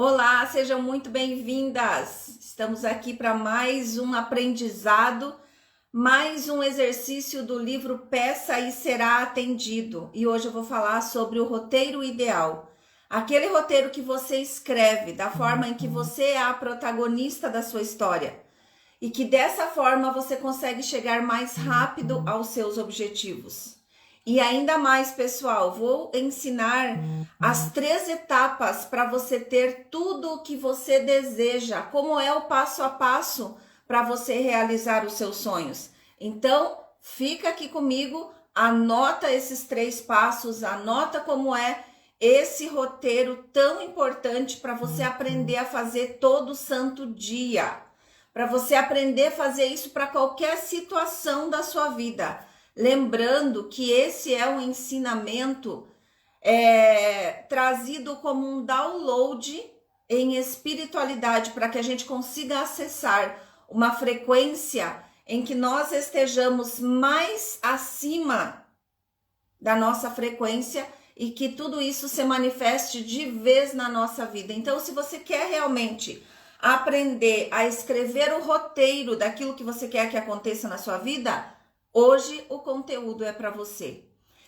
Olá, sejam muito bem-vindas! Estamos aqui para mais um aprendizado, mais um exercício do livro Peça e Será Atendido. E hoje eu vou falar sobre o roteiro ideal. Aquele roteiro que você escreve, da forma em que você é a protagonista da sua história. E que dessa forma você consegue chegar mais rápido aos seus objetivos. E ainda mais, pessoal, vou ensinar as 3 etapas para você ter tudo o que você deseja, como é o passo a passo para você realizar os seus sonhos. Então, fica aqui comigo, anota esses 3 passos, anota como é esse roteiro tão importante para você aprender a fazer todo santo dia, para você aprender a fazer isso para qualquer situação da sua vida. Lembrando que esse é um ensinamento trazido como um download em espiritualidade, para que a gente consiga acessar uma frequência em que nós estejamos mais acima da nossa frequência e que tudo isso se manifeste de vez na nossa vida. Então, se você quer realmente aprender a escrever o roteiro daquilo que você quer que aconteça na sua vida, hoje o conteúdo é para você.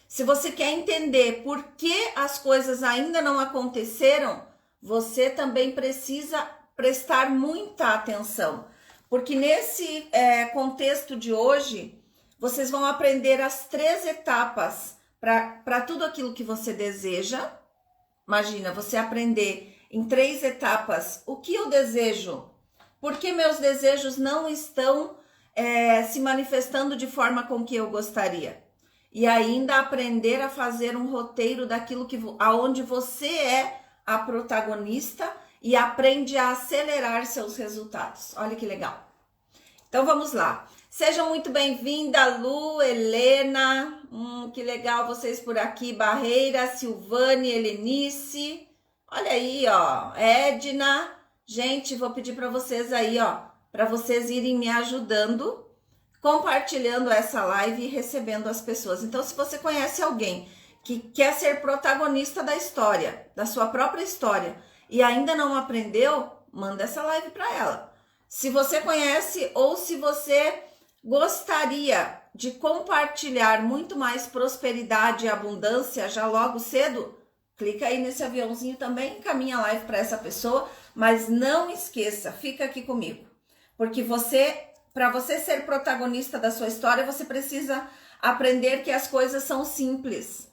Se você quer entender por que as coisas ainda não aconteceram, você também precisa prestar muita atenção. Porque nesse contexto de hoje, vocês vão aprender as 3 etapas para tudo aquilo que você deseja. Imagina, você aprender em 3 etapas o que eu desejo, por que meus desejos não estão se manifestando de forma com que eu gostaria. E ainda aprender a fazer um roteiro daquilo aonde você é a protagonista e aprende a acelerar seus resultados. Olha que legal. Então vamos lá. Sejam muito bem-vindas, Lu, Helena, que legal vocês por aqui, Barreira, Silvane, Helenice, olha aí, ó, Edna. Gente, vou pedir para vocês aí, ó, para vocês irem me ajudando, compartilhando essa live e recebendo as pessoas. Então, se você conhece alguém que quer ser protagonista da história, da sua própria história, e ainda não aprendeu, manda essa live para ela. Se você conhece ou se você gostaria de compartilhar muito mais prosperidade e abundância já logo cedo, clica aí nesse aviãozinho também, encaminha a live para essa pessoa, mas não esqueça, fica aqui comigo. Porque para você ser protagonista da sua história, você precisa aprender que as coisas são simples.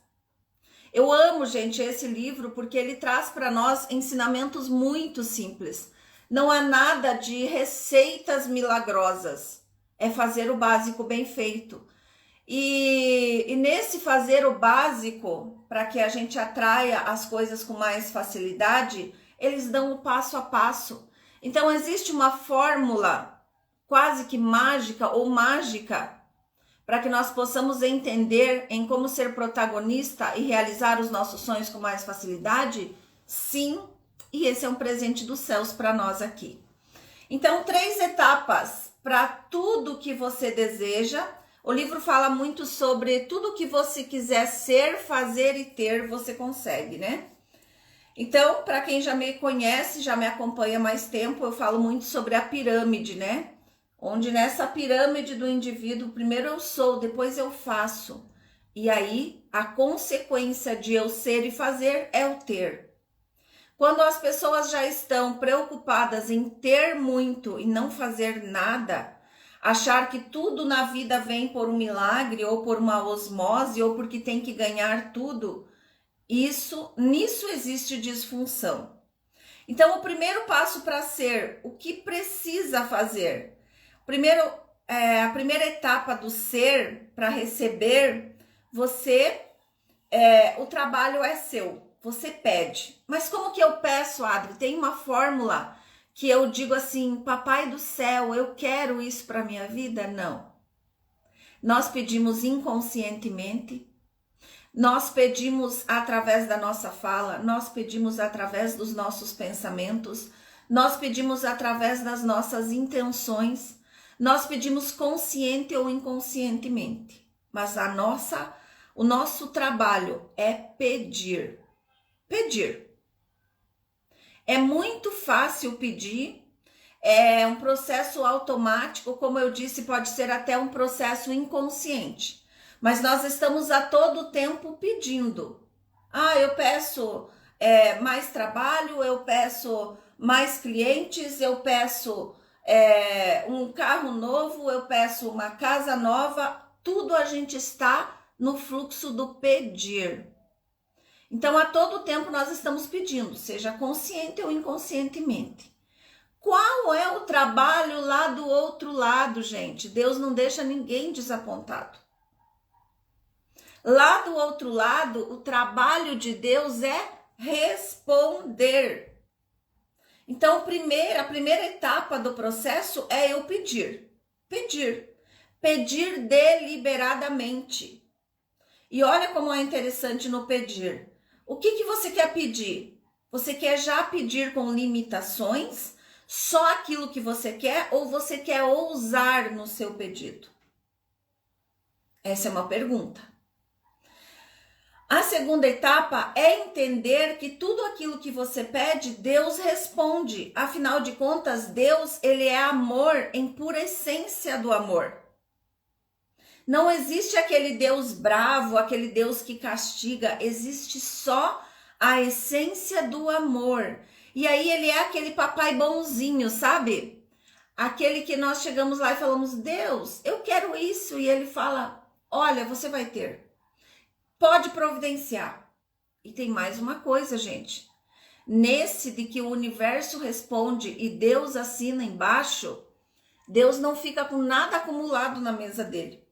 Eu amo, gente, esse livro porque ele traz para nós ensinamentos muito simples. Não há nada de receitas milagrosas. É fazer o básico bem feito. E nesse fazer o básico, para que a gente atraia as coisas com mais facilidade, eles dão o passo a passo. Então, existe uma fórmula quase que mágica ou mágica para que nós possamos entender em como ser protagonista e realizar os nossos sonhos com mais facilidade? Sim, e esse é um presente dos céus para nós aqui. Então, 3 etapas para tudo que você deseja. O livro fala muito sobre tudo que você quiser ser, fazer e ter, você consegue, né? Então, para quem já me conhece, já me acompanha há mais tempo, eu falo muito sobre a pirâmide, né? Onde nessa pirâmide do indivíduo, primeiro eu sou, depois eu faço. E aí, a consequência de eu ser e fazer é o ter. Quando as pessoas já estão preocupadas em ter muito e não fazer nada, achar que tudo na vida vem por um milagre ou por uma osmose ou porque tem que ganhar tudo, nisso existe disfunção. Então, o primeiro passo para ser, o que precisa fazer? A primeira etapa do ser, para receber, o trabalho é seu, você pede. Mas como que eu peço, Adri? Tem uma fórmula que eu digo assim, papai do céu, eu quero isso para minha vida? Não. Nós pedimos inconscientemente, nós pedimos através da nossa fala, nós pedimos através dos nossos pensamentos, nós pedimos através das nossas intenções, nós pedimos consciente ou inconscientemente. Mas o nosso trabalho é pedir. Pedir. É muito fácil pedir, é um processo automático, como eu disse, pode ser até um processo inconsciente. Mas nós estamos a todo tempo pedindo. Eu peço mais trabalho, eu peço mais clientes, eu peço um carro novo, eu peço uma casa nova. Tudo a gente está no fluxo do pedir. Então, a todo tempo nós estamos pedindo, seja consciente ou inconscientemente. Qual é o trabalho lá do outro lado, gente? Deus não deixa ninguém desapontado. Lá do outro lado, o trabalho de Deus é responder. Então, a primeira etapa do processo é eu pedir. Pedir deliberadamente. E olha como é interessante no pedir. O que você quer pedir? Você quer já pedir com limitações? Só aquilo que você quer? Ou você quer ousar no seu pedido? Essa é uma pergunta. A segunda etapa é entender que tudo aquilo que você pede, Deus responde. Afinal de contas, Deus, ele é amor em pura essência do amor. Não existe aquele Deus bravo, aquele Deus que castiga. Existe só a essência do amor. E aí ele é aquele papai bonzinho, sabe? Aquele que nós chegamos lá e falamos, Deus, eu quero isso. E ele fala, olha, você vai ter. Pode providenciar. E tem mais uma coisa, gente. Nesse de que o universo responde e Deus assina embaixo, Deus não fica com nada acumulado na mesa dele.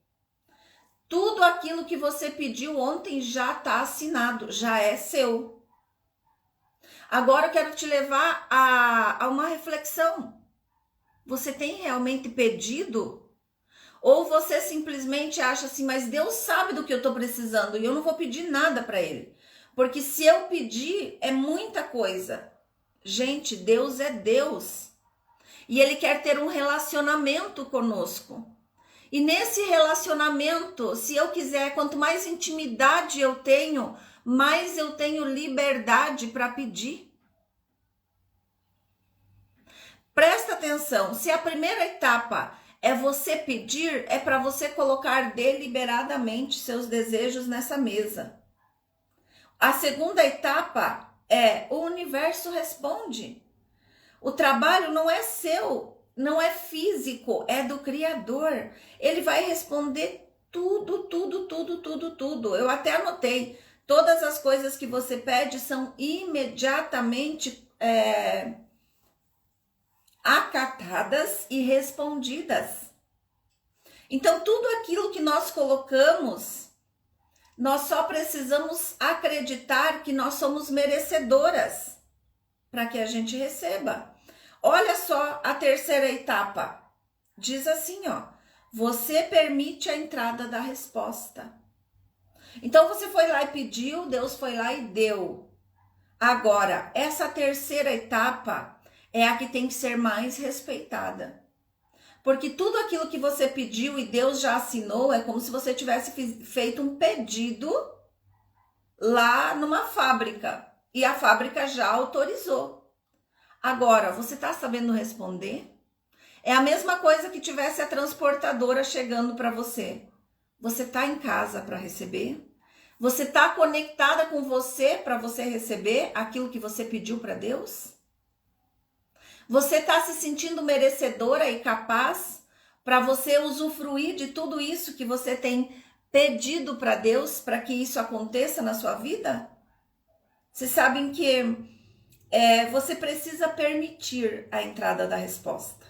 Tudo aquilo que você pediu ontem já está assinado, já é seu. Agora eu quero te levar a uma reflexão. Você tem realmente pedido? Ou você simplesmente acha assim, mas Deus sabe do que eu estou precisando e eu não vou pedir nada para Ele. Porque se eu pedir, é muita coisa. Gente, Deus é Deus. E Ele quer ter um relacionamento conosco. E nesse relacionamento, se eu quiser, quanto mais intimidade eu tenho, mais eu tenho liberdade para pedir. Presta atenção, se a primeira etapa é você pedir, é para você colocar deliberadamente seus desejos nessa mesa. A segunda etapa é o universo responde. O trabalho não é seu, não é físico, é do Criador. Ele vai responder tudo. Eu até anotei, todas as coisas que você pede são imediatamente acatadas e respondidas. Então, tudo aquilo que nós colocamos, nós só precisamos acreditar que nós somos merecedoras para que a gente receba. Olha só a terceira etapa. Diz assim, você permite a entrada da resposta. Então, você foi lá e pediu, Deus foi lá e deu. Agora, essa terceira etapa é a que tem que ser mais respeitada. Porque tudo aquilo que você pediu e Deus já assinou, é como se você tivesse feito um pedido lá numa fábrica. E a fábrica já autorizou. Agora, você está sabendo responder? É a mesma coisa que tivesse a transportadora chegando para você. Você está em casa para receber? Você está conectada com você para você receber aquilo que você pediu para Deus? Você está se sentindo merecedora e capaz para você usufruir de tudo isso que você tem pedido para Deus para que isso aconteça na sua vida? Vocês sabem que você precisa permitir a entrada da resposta.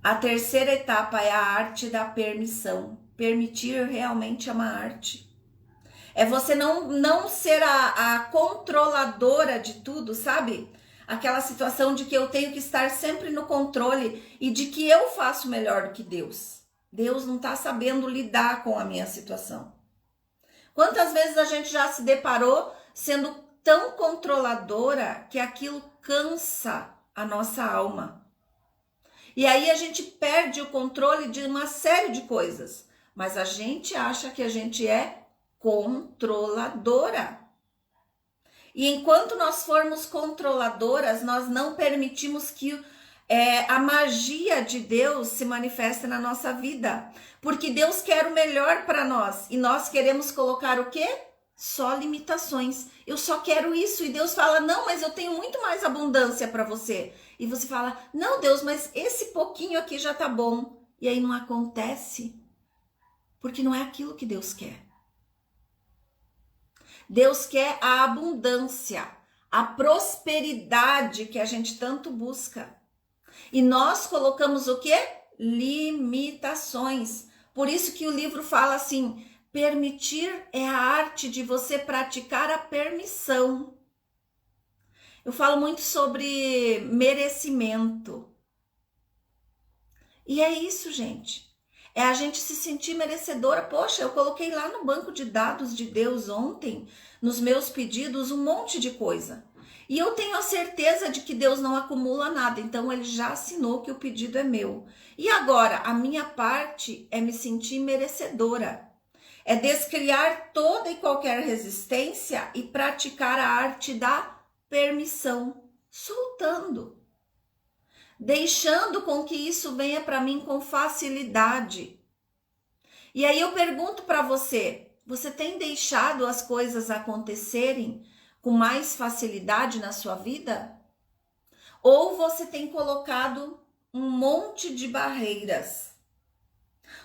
A terceira etapa é a arte da permissão. Permitir realmente é uma arte. É você não ser a controladora de tudo, sabe? Aquela situação de que eu tenho que estar sempre no controle e de que eu faço melhor do que Deus. Deus não está sabendo lidar com a minha situação. Quantas vezes a gente já se deparou sendo tão controladora que aquilo cansa a nossa alma. E aí a gente perde o controle de uma série de coisas. Mas a gente acha que a gente é controladora. E enquanto nós formos controladoras, nós não permitimos que a magia de Deus se manifeste na nossa vida. Porque Deus quer o melhor para nós. E nós queremos colocar o quê? Só limitações. Eu só quero isso. E Deus fala, não, mas eu tenho muito mais abundância para você. E você fala, não, Deus, mas esse pouquinho aqui já tá bom. E aí não acontece. Porque não é aquilo que Deus quer. Deus quer a abundância, a prosperidade que a gente tanto busca. E nós colocamos o quê? Limitações. Por isso que o livro fala assim, permitir é a arte de você praticar a permissão. Eu falo muito sobre merecimento. E é isso, gente. É a gente se sentir merecedora. Poxa, eu coloquei lá no banco de dados de Deus ontem, nos meus pedidos, um monte de coisa. E eu tenho a certeza de que Deus não acumula nada, então ele já assinou que o pedido é meu. E agora, a minha parte é me sentir merecedora. É descriar toda e qualquer resistência e praticar a arte da permissão, soltando. Deixando com que isso venha para mim com facilidade. E aí eu pergunto para você, você tem deixado as coisas acontecerem com mais facilidade na sua vida? Ou você tem colocado um monte de barreiras?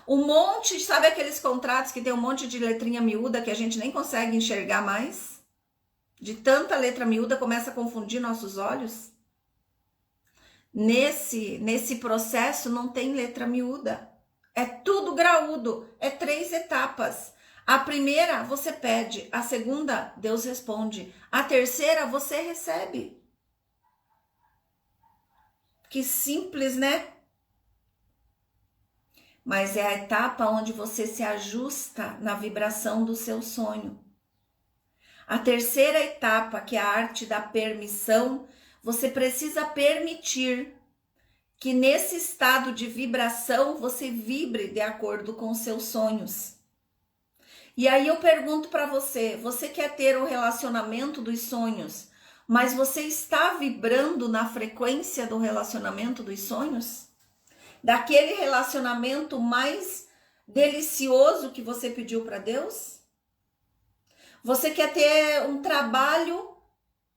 Um monte, sabe aqueles contratos que tem um monte de letrinha miúda que a gente nem consegue enxergar mais? De tanta letra miúda começa a confundir nossos olhos? Nesse processo não tem letra miúda. É tudo graúdo, é 3 etapas. A primeira você pede, a segunda Deus responde, a terceira você recebe. Que simples, né? Mas é a etapa onde você se ajusta na vibração do seu sonho. A terceira etapa, que é a arte da permissão, você precisa permitir que nesse estado de vibração você vibre de acordo com os seus sonhos. E aí eu pergunto para você, você quer ter o relacionamento dos sonhos, mas você está vibrando na frequência do relacionamento dos sonhos? Daquele relacionamento mais delicioso que você pediu para Deus? Você quer ter um trabalho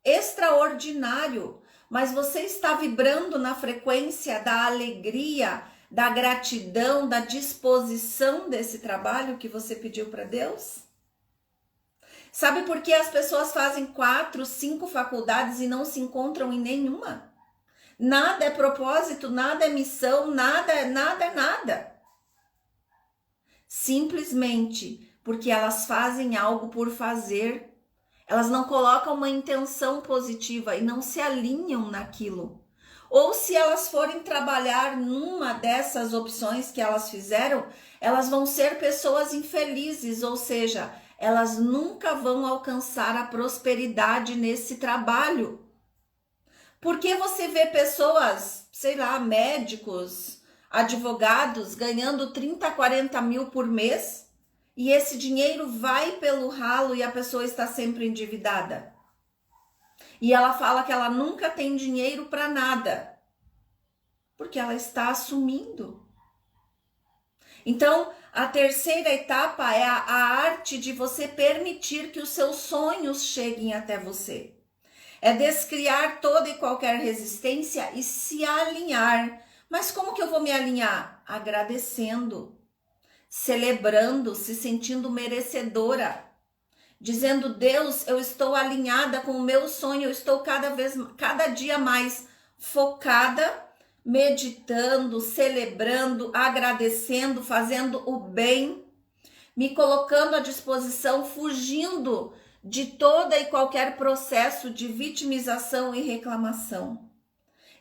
extraordinário, mas você está vibrando na frequência da alegria, da gratidão, da disposição desse trabalho que você pediu para Deus? Sabe por que as pessoas fazem 4, 5 faculdades e não se encontram em nenhuma? Nada é propósito, nada é missão, nada é nada. Simplesmente porque elas fazem algo por fazer. Elas não colocam uma intenção positiva e não se alinham naquilo. Ou se elas forem trabalhar numa dessas opções que elas fizeram, elas vão ser pessoas infelizes, ou seja, elas nunca vão alcançar a prosperidade nesse trabalho. Porque você vê pessoas, sei lá, médicos, advogados ganhando 30, 40 mil por mês, e esse dinheiro vai pelo ralo e a pessoa está sempre endividada. E ela fala que ela nunca tem dinheiro para nada, porque ela está assumindo. Então, a terceira etapa é a arte de você permitir que os seus sonhos cheguem até você. É descriar toda e qualquer resistência e se alinhar. Mas como que eu vou me alinhar? Agradecendo, celebrando, se sentindo merecedora, dizendo: Deus, eu estou alinhada com o meu sonho, eu estou cada dia mais focada, meditando, celebrando, agradecendo, fazendo o bem, me colocando à disposição, fugindo de toda e qualquer processo de vitimização e reclamação.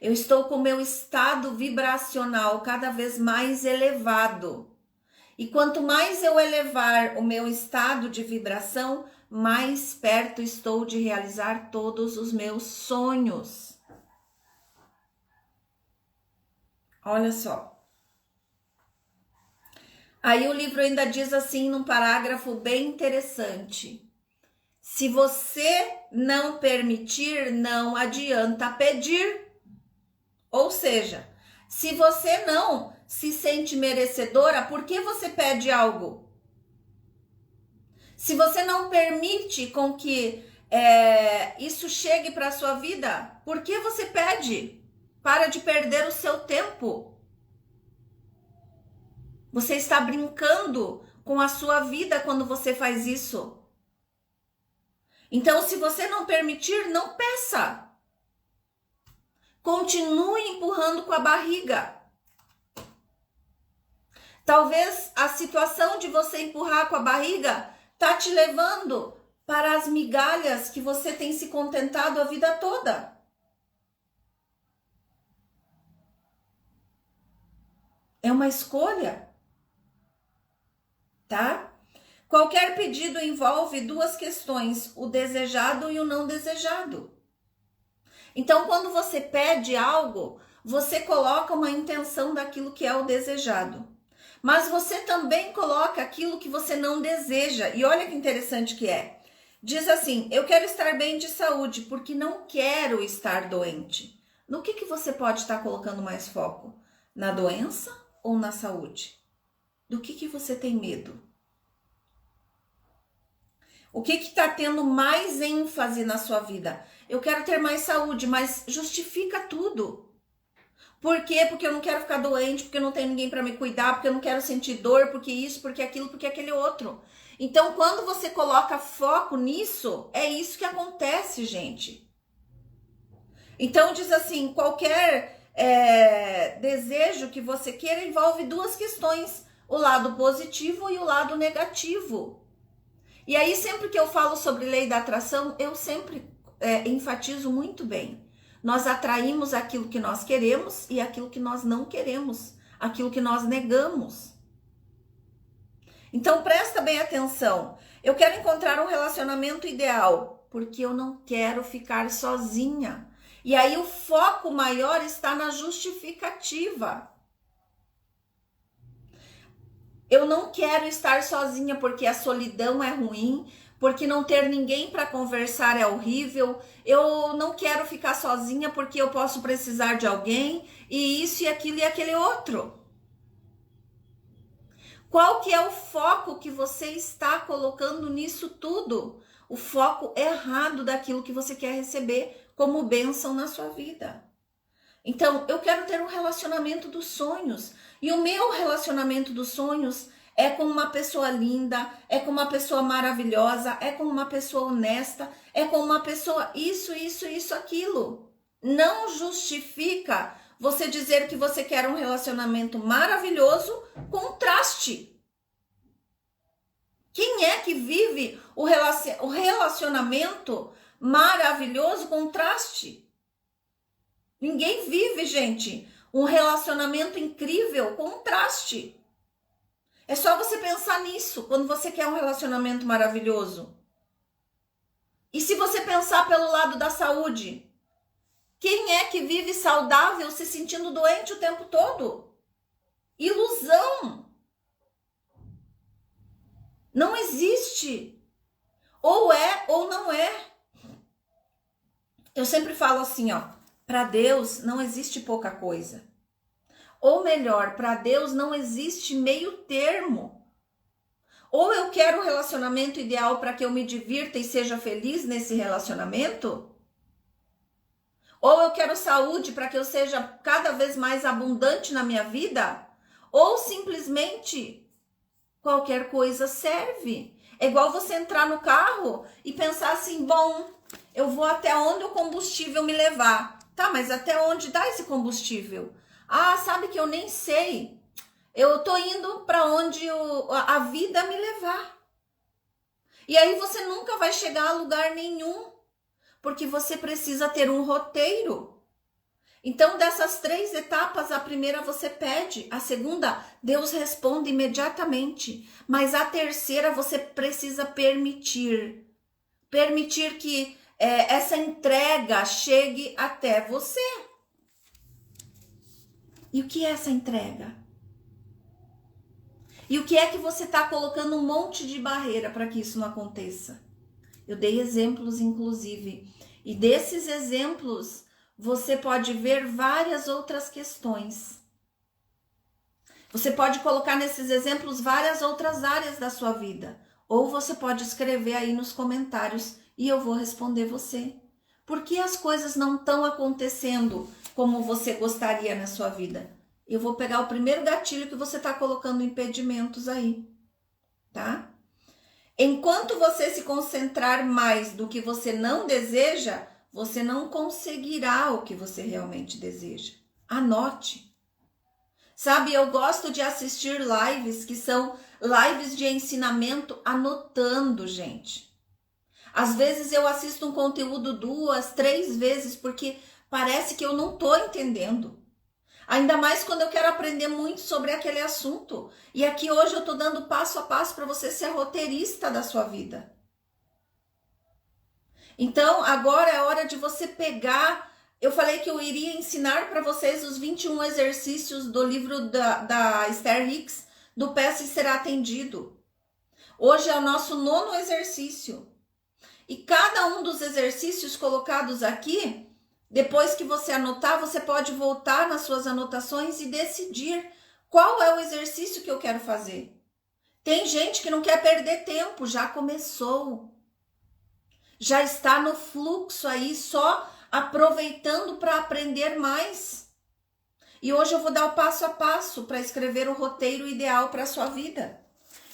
Eu estou com o meu estado vibracional cada vez mais elevado. E quanto mais eu elevar o meu estado de vibração, mais perto estou de realizar todos os meus sonhos. Olha só. Aí o livro ainda diz assim, num parágrafo bem interessante: Se você não permitir, não adianta pedir. Ou seja, se você não se sente merecedora, por que você pede algo? Se você não permite com que isso chegue para a sua vida, por que você pede? Para de perder o seu tempo. Você está brincando com a sua vida quando você faz isso. Então, se você não permitir, não peça. Continue empurrando com a barriga. Talvez a situação de você empurrar com a barriga tá te levando para as migalhas que você tem se contentado a vida toda. É uma escolha, tá? Qualquer pedido envolve duas questões, o desejado e o não desejado. Então, quando você pede algo, você coloca uma intenção daquilo que é o desejado. Mas você também coloca aquilo que você não deseja. E olha que interessante que é. Diz assim, eu quero estar bem de saúde, porque não quero estar doente. No que você pode estar colocando mais foco? Na doença ou na saúde? Do que você tem medo? O que está tendo mais ênfase na sua vida? Eu quero ter mais saúde, mas justifica tudo. Por quê? Porque eu não quero ficar doente, porque eu não tenho ninguém para me cuidar, porque eu não quero sentir dor, porque isso, porque aquilo, porque aquele outro. Então, quando você coloca foco nisso, é isso que acontece, gente. Então, diz assim, qualquer desejo que você queira envolve duas questões, o lado positivo e o lado negativo. E aí, sempre que eu falo sobre lei da atração, eu sempre enfatizo muito bem. Nós atraímos aquilo que nós queremos e aquilo que nós não queremos, aquilo que nós negamos. Então, presta bem atenção. Eu quero encontrar um relacionamento ideal, porque eu não quero ficar sozinha. E aí, o foco maior está na justificativa. Eu não quero estar sozinha porque a solidão é ruim, porque não ter ninguém para conversar é horrível. Eu não quero ficar sozinha porque eu posso precisar de alguém, e isso e aquilo e aquele outro. Qual que é o foco que você está colocando nisso tudo? O foco errado daquilo que você quer receber como bênção na sua vida. Então, eu quero ter um relacionamento dos sonhos. E o meu relacionamento dos sonhos é com uma pessoa linda, é com uma pessoa maravilhosa, é com uma pessoa honesta, é com uma pessoa isso, aquilo. Não justifica você dizer que você quer um relacionamento maravilhoso com traste. Quem é que vive o relacionamento maravilhoso com traste? Ninguém vive, gente, um relacionamento incrível com traste. É só você pensar nisso quando você quer um relacionamento maravilhoso. E se você pensar pelo lado da saúde, quem é que vive saudável se sentindo doente o tempo todo? Ilusão. Não existe. Ou é ou não é. Eu sempre falo assim, ó. Para Deus não existe pouca coisa. Ou melhor, para Deus não existe meio termo. Ou eu quero um relacionamento ideal para que eu me divirta e seja feliz nesse relacionamento, ou eu quero saúde para que eu seja cada vez mais abundante na minha vida, ou simplesmente qualquer coisa serve. É igual você entrar no carro e pensar assim, bom, eu vou até onde o combustível me levar. Tá, mas até onde dá esse combustível? Ah, sabe que eu nem sei. Eu tô indo para onde a vida me levar. E aí você nunca vai chegar a lugar nenhum, porque você precisa ter um roteiro. Então, dessas 3 etapas, a primeira você pede, a segunda, Deus responde imediatamente. Mas a terceira, você precisa permitir. Permitir que essa entrega chegue até você. E o que é essa entrega? E o que é que você está colocando um monte de barreira para que isso não aconteça? Eu dei exemplos, inclusive. E desses exemplos, você pode ver várias outras questões. Você pode colocar nesses exemplos várias outras áreas da sua vida. Ou você pode escrever aí nos comentários e eu vou responder você. Por que as coisas não estão acontecendo como você gostaria na sua vida? Eu vou pegar o primeiro gatilho que você está colocando impedimentos aí, tá? Enquanto você se concentrar mais do que você não deseja, você não conseguirá o que você realmente deseja. Anote. Sabe, eu gosto de assistir lives que são lives de ensinamento anotando, gente. Às vezes eu assisto um conteúdo 2, 3 vezes porque parece que eu não estou entendendo. Ainda mais quando eu quero aprender muito sobre aquele assunto. E aqui hoje eu estou dando passo a passo para você ser roteirista da sua vida. Então, agora é hora de você pegar... Eu falei que eu iria ensinar para vocês os 21 exercícios do livro da Esther Hicks, do Peça e Será Atendido. Hoje é o nosso 9º exercício. E cada um dos exercícios colocados aqui, depois que você anotar, você pode voltar nas suas anotações e decidir qual é o exercício que eu quero fazer. Tem gente que não quer perder tempo, já começou. Já está no fluxo aí, só aproveitando para aprender mais. E hoje eu vou dar o passo a passo para escrever o roteiro ideal para a sua vida.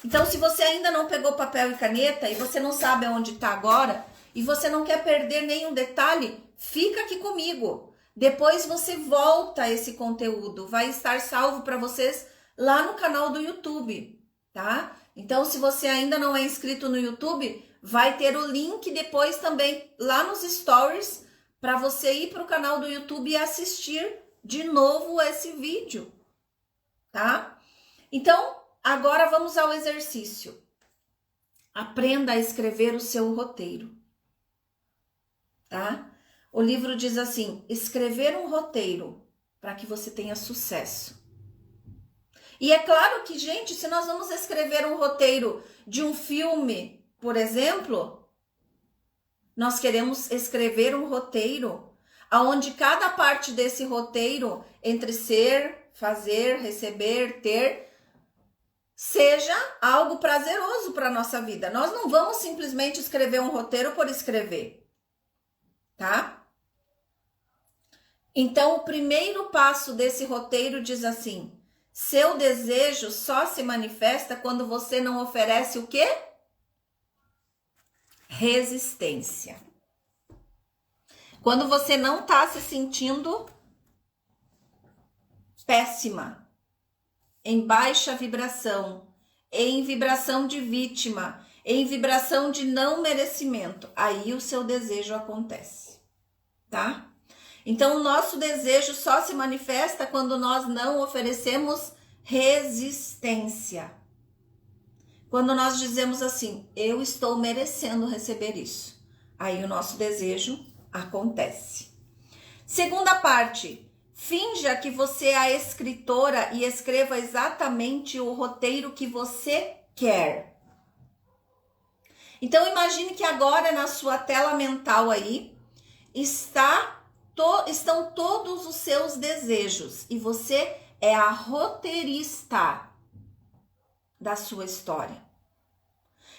Então, se você ainda não pegou papel e caneta e você não sabe aonde está agora e você não quer perder nenhum detalhe, fica aqui comigo. Depois você volta a esse conteúdo, vai estar salvo para vocês lá no canal do YouTube, tá? Então, se você ainda não é inscrito no YouTube, vai ter o link depois também lá nos stories para você ir para o canal do YouTube e assistir de novo esse vídeo, tá? Então, agora vamos ao exercício. Aprenda a escrever o seu roteiro, tá? O livro diz assim, escrever um roteiro para que você tenha sucesso. E é claro que, gente, se nós vamos escrever um roteiro de um filme, por exemplo, nós queremos escrever um roteiro onde cada parte desse roteiro, entre ser, fazer, receber, ter, seja algo prazeroso para a nossa vida. Nós não vamos simplesmente escrever um roteiro por escrever, tá? Então, o primeiro passo desse roteiro diz assim, seu desejo só se manifesta quando você não oferece o quê? Resistência. Quando você não está se sentindo péssima, em baixa vibração, em vibração de vítima, em vibração de não merecimento, aí o seu desejo acontece, tá? Então, o nosso desejo só se manifesta quando nós não oferecemos resistência. Quando nós dizemos assim, eu estou merecendo receber isso, aí o nosso desejo acontece. Segunda parte, finja que você é a escritora e escreva exatamente o roteiro que você quer. Então, imagine que agora na sua tela mental aí estão todos os seus desejos e você é a roteirista da sua história.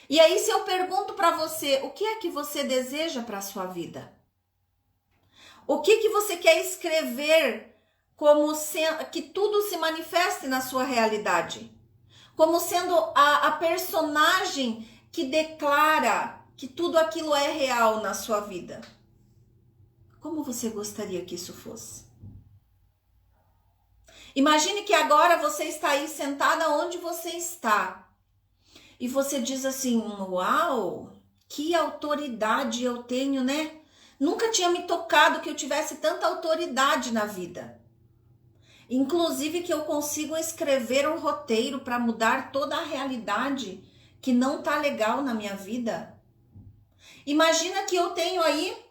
E aí, se eu pergunto para você, o que é que você deseja para a sua vida? O que você quer escrever como que tudo se manifeste na sua realidade? Como sendo a personagem que declara que tudo aquilo é real na sua vida. Como você gostaria que isso fosse? Imagine que agora você está aí sentada onde você está. E você diz assim, uau, que autoridade eu tenho, né? Nunca tinha me tocado que eu tivesse tanta autoridade na vida. Inclusive que eu consigo escrever um roteiro para mudar toda a realidade que não tá legal na minha vida. Imagina que eu tenho aí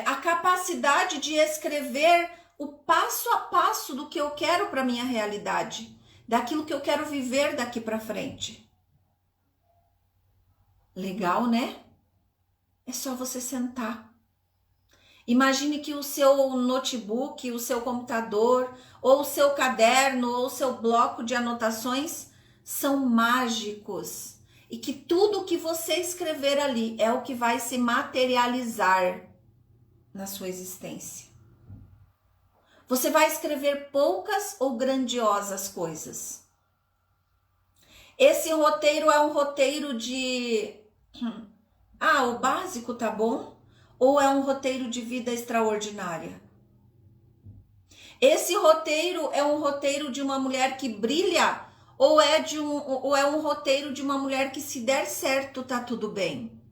a capacidade de escrever o passo a passo do que eu quero para minha realidade, daquilo que eu quero viver daqui para frente. Legal, né? É só você sentar. Imagine que o seu notebook, o seu computador, ou o seu caderno, ou o seu bloco de anotações são mágicos. E que tudo que você escrever ali é o que vai se materializar na sua existência. Você vai escrever poucas ou grandiosas coisas. Esse roteiro é um roteiro de... o básico tá bom? Ou é um roteiro de vida extraordinária? Esse roteiro é um roteiro de uma mulher que brilha? Ou é um roteiro de uma mulher que, se der certo, tá tudo bem?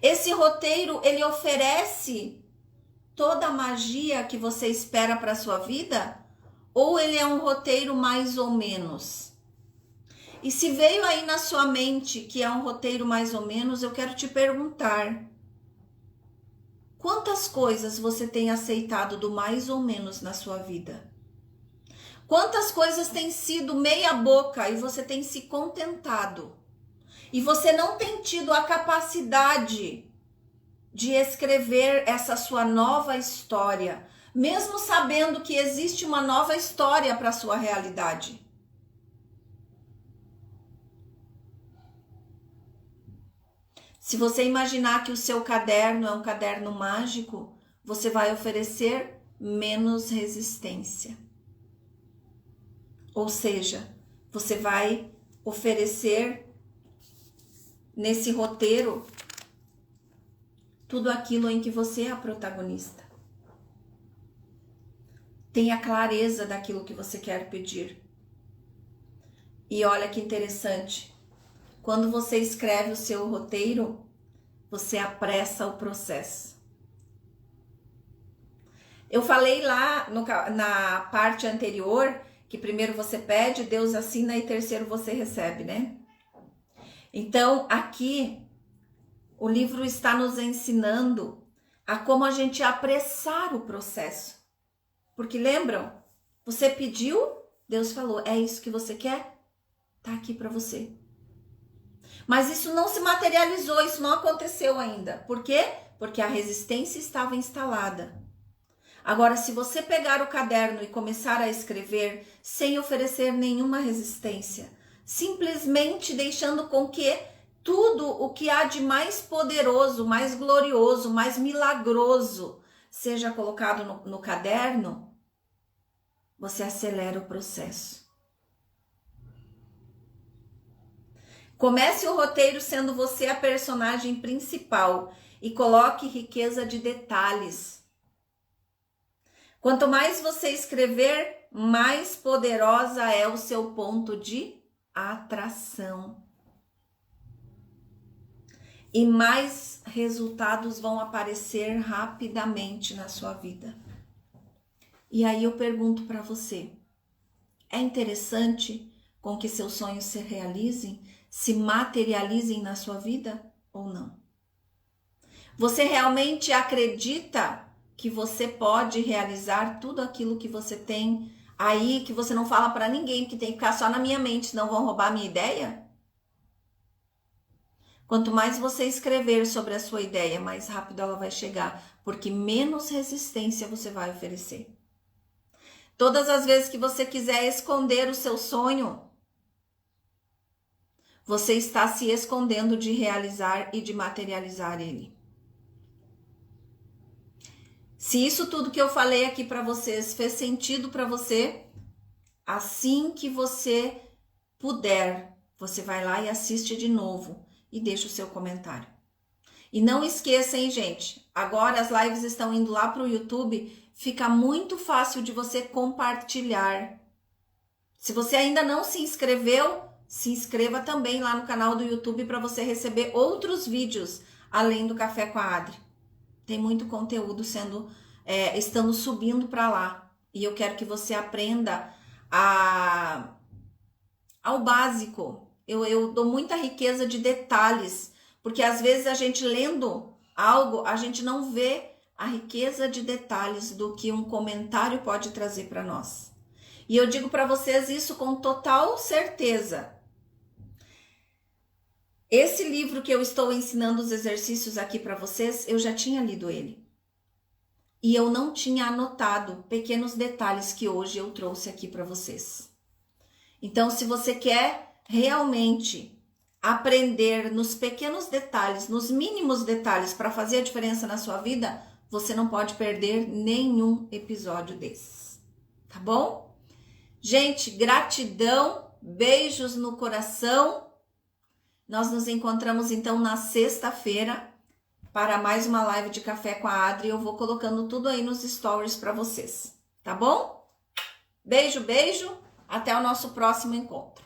Esse roteiro, ele oferece toda a magia que você espera para a sua vida? Ou ele é um roteiro mais ou menos? E se veio aí na sua mente que é um roteiro mais ou menos, eu quero te perguntar: quantas coisas você tem aceitado do mais ou menos na sua vida? Quantas coisas têm sido meia boca e você tem se contentado? E você não tem tido a capacidade de escrever essa sua nova história, mesmo sabendo que existe uma nova história para a sua realidade. Se você imaginar que o seu caderno é um caderno mágico, você vai oferecer menos resistência. Ou seja, você vai oferecer nesse roteiro tudo aquilo em que você é a protagonista. Tenha clareza daquilo que você quer pedir. E olha que interessante. Quando você escreve o seu roteiro, você apressa o processo. Eu falei lá na parte anterior que primeiro você pede, Deus assina, e terceiro você recebe, né? Então, aqui, o livro está nos ensinando a como a gente apressar o processo. Porque lembram? Você pediu, Deus falou, é isso que você quer? Tá aqui para você. Mas isso não se materializou, isso não aconteceu ainda. Por quê? Porque a resistência estava instalada. Agora, se você pegar o caderno e começar a escrever sem oferecer nenhuma resistência, simplesmente deixando com que tudo o que há de mais poderoso, mais glorioso, mais milagroso seja colocado no caderno, você acelera o processo. Comece o roteiro sendo você a personagem principal e coloque riqueza de detalhes. Quanto mais você escrever, mais poderosa é o seu ponto de atração. E mais resultados vão aparecer rapidamente na sua vida. E aí eu pergunto para você, é interessante com que seus sonhos se realizem, se materializem na sua vida ou não? Você realmente acredita que você pode realizar tudo aquilo que você tem aí, que você não fala para ninguém, que tem que ficar só na minha mente, senão vão roubar a minha ideia? Quanto mais você escrever sobre a sua ideia, mais rápido ela vai chegar, porque menos resistência você vai oferecer. Todas as vezes que você quiser esconder o seu sonho, você está se escondendo de realizar e de materializar ele. Se isso tudo que eu falei aqui para vocês fez sentido para você, assim que você puder, você vai lá e assiste de novo e deixa o seu comentário. E não esqueça, hein, gente? Agora as lives estão indo lá para o YouTube, fica muito fácil de você compartilhar. Se você ainda não se inscreveu, se inscreva também lá no canal do YouTube para você receber outros vídeos, além do Café com a Adri. Tem muito conteúdo estando subindo para lá. E eu quero que você aprenda ao básico. Eu dou muita riqueza de detalhes, porque às vezes a gente lendo algo, a gente não vê a riqueza de detalhes do que um comentário pode trazer para nós. E eu digo para vocês isso com total certeza. Esse livro que eu estou ensinando os exercícios aqui para vocês, eu já tinha lido ele. E eu não tinha anotado pequenos detalhes que hoje eu trouxe aqui para vocês. Então, se você quer realmente aprender nos pequenos detalhes, nos mínimos detalhes para fazer a diferença na sua vida, você não pode perder nenhum episódio desses. Tá bom? Gente, gratidão, beijos no coração. Nós nos encontramos então na sexta-feira para mais uma live de café com a Adri. Eu vou colocando tudo aí nos stories para vocês, tá bom? Beijo, beijo. Até o nosso próximo encontro.